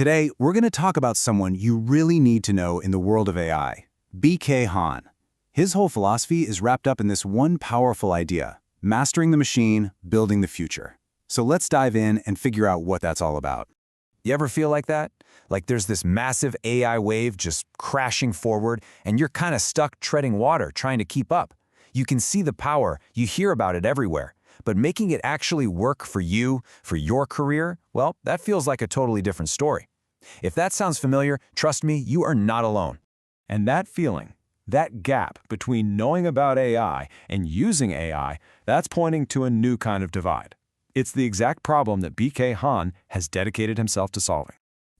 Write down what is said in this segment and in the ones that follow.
Today, we're going to talk about someone you really need to know in the world of AI, BK Han. His whole philosophy is wrapped up in this one powerful idea: mastering the machine, building the future. So let's dive in and figure out what that's all about. You ever feel like that? Like there's this massive AI wave just crashing forward, and you're kind of stuck treading water trying to keep up. You can see the power, you hear about it everywhere, but making it actually work for you, for your career, well, that feels like a totally different story. If that sounds familiar, trust me, you are not alone. And that feeling, that gap between knowing about AI and using AI, that's pointing to a new kind of divide. It's the exact problem that BK Han has dedicated himself to solving.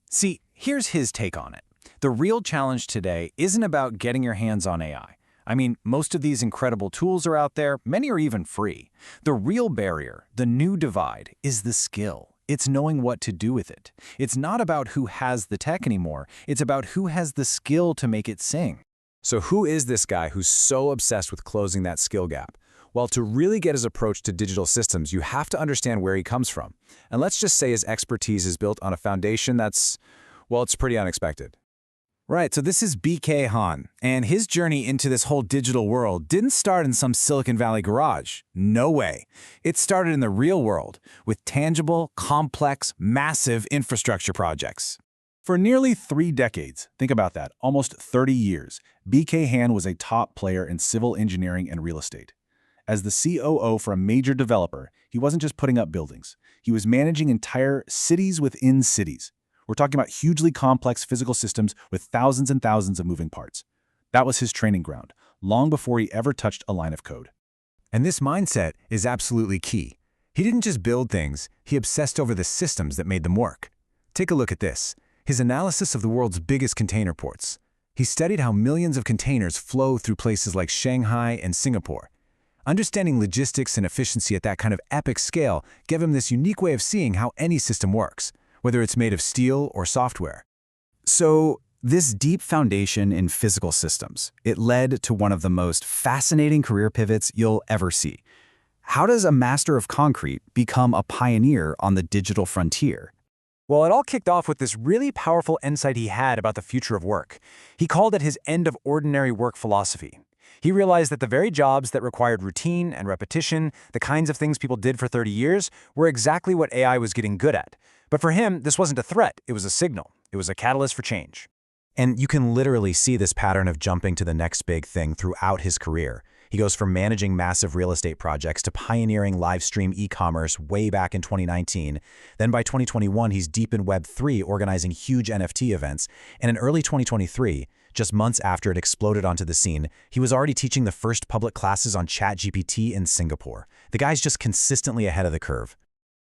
See, here's his take on it. The real challenge today isn't about getting your hands on AI. I mean, most of these incredible tools are out there, many are even free. The real barrier, the new divide, is the skill. It's knowing what to do with it. It's not about who has the tech anymore, it's about who has the skill to make it sing. So who is this guy who's so obsessed with closing that skill gap? Well, to really get his approach to digital systems, you have to understand where he comes from. And let's just say his expertise is built on a foundation that's, well, it's pretty unexpected. Right, so this is BK Han, and his journey into this whole digital world didn't start in some Silicon Valley garage. No way. It started in the real world, with tangible, complex, massive infrastructure projects. For nearly 3 decades, think about that, almost 30 years, BK Han was a top player in civil engineering and real estate. As the COO for a major developer, he wasn't just putting up buildings. He was managing entire cities within cities. We're talking about hugely complex physical systems with thousands and thousands of moving parts. That was his training ground, long before he ever touched a line of code. And this mindset is absolutely key. He didn't just build things, he obsessed over the systems that made them work. Take a look at this, his analysis of the world's biggest container ports. He studied how millions of containers flow through places like Shanghai and Singapore. Understanding logistics and efficiency at that kind of epic scale gave him this unique way of seeing how any system works, whether it's made of steel or software. So, this deep foundation in physical systems, it led to one of the most fascinating career pivots you'll ever see. How does a master of concrete become a pioneer on the digital frontier? Well, it all kicked off with this really powerful insight he had about the future of work. He called it his end of ordinary work philosophy. He realized that the very jobs that required routine and repetition, the kinds of things people did for 30 years, were exactly what AI was getting good at. But for him, this wasn't a threat, it was a signal. It was a catalyst for change. And you can literally see this pattern of jumping to the next big thing throughout his career. He goes from managing massive real estate projects to pioneering live stream e-commerce way back in 2019. Then by 2021, he's deep in Web3, organizing huge NFT events. And in early 2023, just months after it exploded onto the scene, he was already teaching the first public classes on ChatGPT in Singapore. The guy's just consistently ahead of the curve.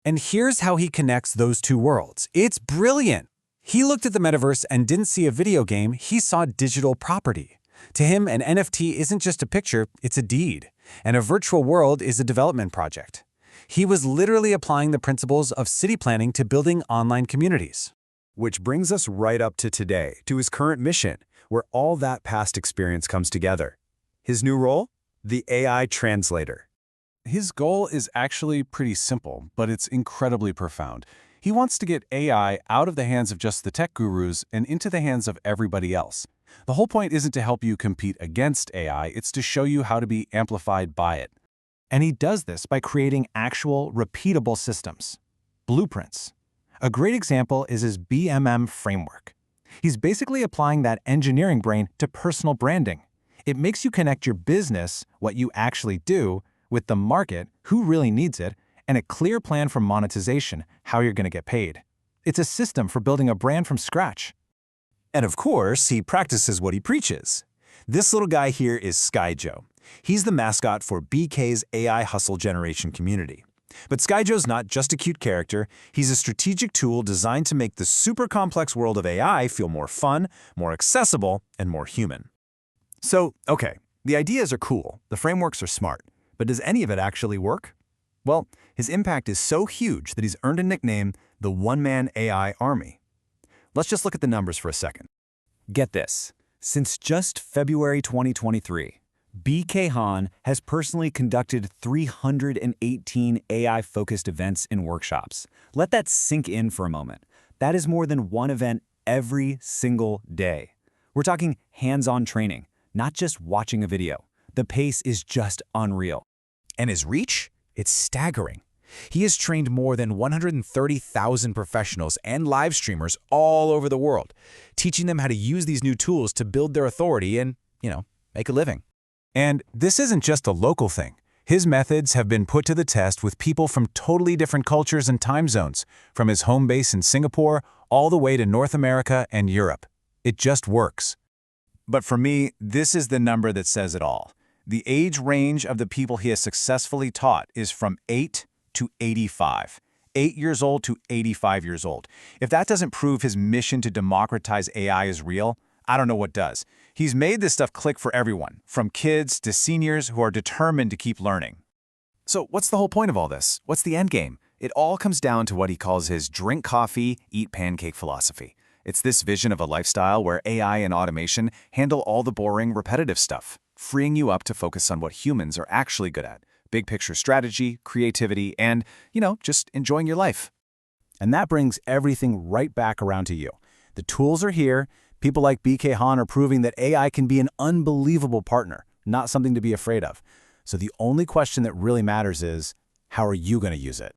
And here's how he connects those two worlds. It's brilliant. He looked at the metaverse and didn't see a video game, he saw digital property. To him, an NFT isn't just a picture, it's a deed. And a virtual world is a development project. He was literally applying the principles of city planning to building online communities. Which brings us right up to today, to his current mission, where all that past experience comes together. His new role? The AI translator. His goal is actually pretty simple, but it's incredibly profound. He wants to get AI out of the hands of just the tech gurus and into the hands of everybody else. The whole point isn't to help you compete against AI, it's to show you how to be amplified by it. And he does this by creating actual, repeatable systems, blueprints. A great example is his BMM framework. He's basically applying that engineering brain to personal branding. It makes you connect your business, what you actually do, with the market, who really needs it, and a clear plan for monetization, how you're going to get paid. It's a system for building a brand from scratch. And of course, he practices what he preaches. This little guy here is SkyJoe. He's the mascot for BK's AI hustle generation community. But SkyJoe's not just a cute character, he's a strategic tool designed to make the super complex world of AI feel more fun, more accessible, and more human. So, okay, the ideas are cool, the frameworks are smart, but does any of it actually work? Well, his impact is so huge that he's earned a nickname, the One-Man AI Army. Let's just look at the numbers for a second. Get this, since just February 2023, BK Han has personally conducted 318 AI-focused events and workshops. Let that sink in for a moment. That is more than one event every single day. We're talking hands-on training, not just watching a video. The pace is just unreal. And his reach? It's staggering. He has trained more than 130,000 professionals and live streamers all over the world, teaching them how to use these new tools to build their authority and, make a living. And this isn't just a local thing. His methods have been put to the test with people from totally different cultures and time zones, from his home base in Singapore all the way to North America and Europe. It just works. But for me, this is the number that says it all. The age range of the people he has successfully taught is from 8 to 85. 8 years old to 85 years old. If that doesn't prove his mission to democratize AI is real, I don't know what does. He's made this stuff click for everyone, from kids to seniors who are determined to keep learning. So what's the whole point of all this? What's the end game? It all comes down to what he calls his drink coffee, eat pancake philosophy. It's this vision of a lifestyle where AI and automation handle all the boring, repetitive stuff, freeing you up to focus on what humans are actually good at. Big picture strategy, creativity, and, just enjoying your life. And that brings everything right back around to you. The tools are here. People like BK Han are proving that AI can be an unbelievable partner, not something to be afraid of. So the only question that really matters is, how are you going to use it?